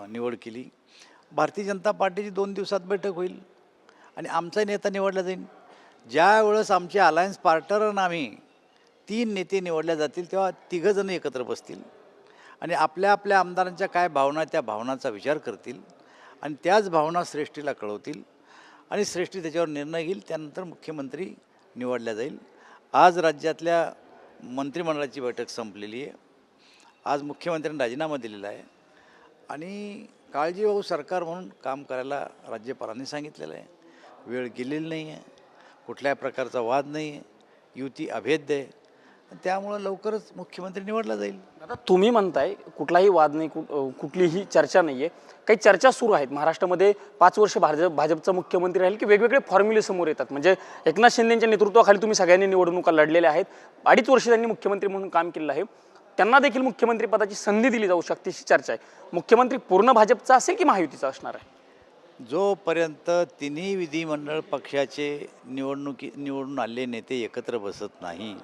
निवड केली. भारतीय जनता पार्टीची 2 दिवसात बैठक होईल आणि आमचा नेता निवडला जाईल. ज्या वेळेस आमचे अलायन्स पार्टनर आणि आम्ही 3 नेते निवडले जातील तेव्हा तिघंजण एकत्र बसतील आणि आपल्या आपल्या आमदारांच्या काय भावना त्या भावनाचा विचार करतील आणि त्याच भावना श्रेष्ठीला कळवतील आणि श्रेष्ठी त्याच्यावर निर्णय घेईल. त्यानंतर मुख्यमंत्री निवडला जाईल. आज राज्यातल्या मंत्रिमंडळाची बैठक संपलेली आहे. आज मुख्यमंत्र्यांनी राजीनामा दिलेला आहे आणि काळजीवाहू सरकार म्हणून काम करायला राज्यपालांनी सांगितलेलं आहे. वेळ गेलेली नाही आहे, कुठल्याही प्रकारचा वाद नाही आहे, युती अभेद्य आहे. त्यामुळं लवकरच मुख्यमंत्री निवडला जाईल. आता तुम्ही म्हणताय कुठलाही वाद नाही, कुठलीही चर्चा नाही आहे, काही चर्चा सुरू आहेत महाराष्ट्रामध्ये. 5 वर्ष भाजपचा मुख्यमंत्री राहील की वेगवेगळे फॉर्म्युले समोर येतात. म्हणजे एकनाथ शिंदेच्या नेतृत्वाखाली तुम्ही सगळ्यांनी निवडणुका लढलेल्या आहेत. 2.5 वर्ष त्यांनी मुख्यमंत्री म्हणून काम केलेलं आहे. त्यांना देखील मुख्यमंत्रीपदाची संधी दिली जाऊ शकते अशी चर्चा आहे. मुख्यमंत्री पूर्ण भाजपचा असेल की महायुतीचा असणार आहे? जोपर्यंत तिन्ही विधिमंडळ पक्षाचे निवडून आलेले नेते एकत्र बसत नाही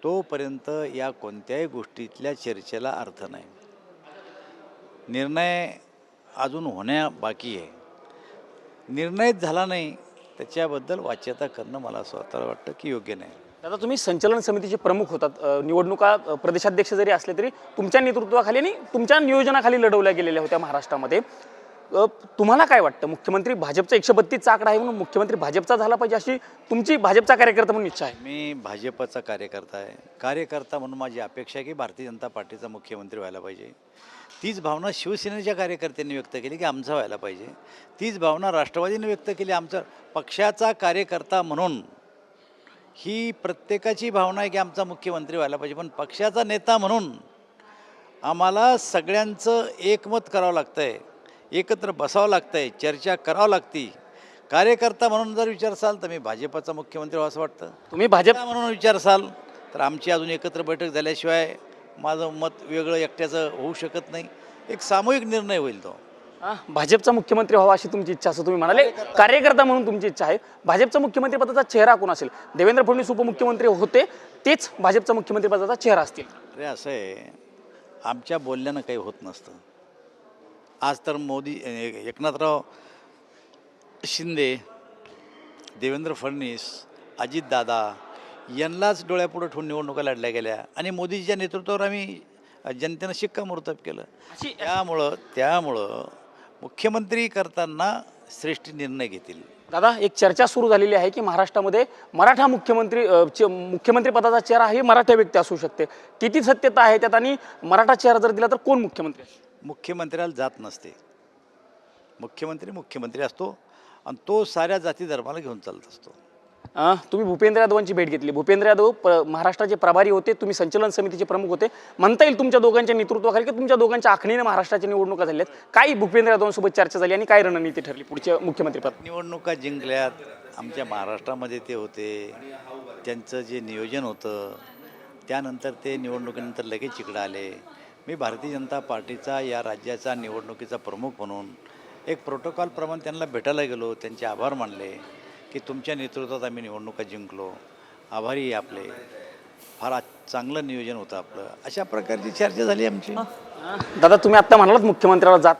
तोपर्यंत या कोणत्याही गोष्टीतल्या चर्चेला अर्थ नाही. निर्णय अजून होण्या बाकी आहे. निर्णयच झाला नाही त्याच्याबद्दल वाच्यता करणं मला स्वतःला वाटतं की योग्य नाही. आता तुम्ही संचालन समितीचे प्रमुख होतात. निवडणुका प्रदेशाध्यक्ष जरी असले तरी तुमच्या नेतृत्वाखाली आणि तुमच्या नियोजनाखाली लढवल्या गेलेल्या होत्या महाराष्ट्रामध्ये. तुम्हाला काय वाटतं, मुख्यमंत्री भाजपचा 132चा आकडा आहे म्हणून मुख्यमंत्री भाजपचा झाला पाहिजे अशी तुमची भाजपचा कार्यकर्ता म्हणून इच्छा आहे? मी भाजपचा कार्यकर्ता आहे. कार्यकर्ता म्हणून माझी अपेक्षा आहे की भारतीय जनता पार्टीचा मुख्यमंत्री व्हायला पाहिजे. तीच भावना शिवसेनेच्या कार्यकर्त्यांनी व्यक्त केली की आमचा व्हायला पाहिजे. तीच भावना राष्ट्रवादीने व्यक्त केली. आमचा पक्षाचा कार्यकर्ता म्हणून ही प्रत्येकाची भावना आहे की आमचा मुख्यमंत्री व्हायला पाहिजे. पण पक्षाचा नेता म्हणून आम्हाला सगळ्यांचं एकमत करावं लागतं आहे, एकत्र बसावं लागतं आहे, चर्चा करावं लागती. कार्यकर्ता म्हणून जर विचारसाल तर मी भाजपचा मुख्यमंत्री व्हावं असं वाटतं. तुम्ही भाजप म्हणून विचारसाल तर आमची अजून एकत्र बैठक झाल्याशिवाय माझं मत वेगळं एकट्याचं होऊ शकत नाही. एक सामूहिक निर्णय होईल तो. भाजपचा मुख्यमंत्री व्हावा अशी तुमची इच्छा असं तुम्ही म्हणाले. कार्यकर्ता म्हणून तुमची इच्छा आहे. भाजपचा मुख्यमंत्री पदाचा चेहरा कोण असेल? देवेंद्र फडणवीस उपमुख्यमंत्री होते, तेच भाजपचा मुख्यमंत्री पदाचा चेहरा असतील? अरे असं आहे, आमच्या बोलण्यानं काही होत नसतं. आज तर एकनाथराव शिंदे, देवेंद्र फडणवीस, अजितदादा यांनाच डोळ्यापुढे ठेवून निवडणुका लढल्या गेल्या आणि मोदीजीच्या नेतृत्वावर आम्ही जनतेनं शिक्कामोर्तब केलं. त्यामुळं मुख्यमंत्री करताना श्रेष्ठ निर्णय घेतील. दादा, एक चर्चा सुरू झालेली आहे की महाराष्ट्रामध्ये मराठा मुख्यमंत्री पदाचा चेहरा हे मराठा व्यक्ती असू शकते. किती सत्यता आहे त्यात आणि मराठा चेहरा जर दिला तर कोण मुख्यमंत्री? मुख्यमंत्र्याला जात नसते. मुख्यमंत्री असतो आणि तो साऱ्या जाती धर्माला घेऊन चालत असतो. तुम्ही भूपेंद्र यादवांची भेट घेतली. भूपेंद्र यादव महाराष्ट्राचे प्रभारी होते, तुम्ही संचालन समितीचे प्रमुख होते. म्हणता येईल तुमच्या दोघांच्या नेतृत्वाखाली की तुमच्या दोघांच्या आखणीने महाराष्ट्राच्या निवडणुका झाल्यात. काय भूपेंद्र यादवांसोबत चर्चा झाली आणि काय रणनीती ठरली पुढच्या मुख्यमंत्रीपद? निवडणुका जिंकल्यात, आमच्या महाराष्ट्रामध्ये ते होते, त्यांचं जे नियोजन होतं त्यानंतर ते निवडणुकीनंतर लगेच इकडं आले. मी भारतीय जनता पार्टीचा या राज्याचा निवडणुकीचा प्रमुख म्हणून एक प्रोटोकॉलप्रमाणे त्यांना भेटायला गेलो, त्यांचे आभार मानले की तुमच्या नेतृत्वात आम्ही निवडणुका जिंकलो, आभारी आहे आपले, फार चांगलं नियोजन होतं आपलं. अशा प्रकारची चर्चा झाली आमची. दादा, तुम्ही आत्ता म्हणालात मुख्यमंत्र्याला जात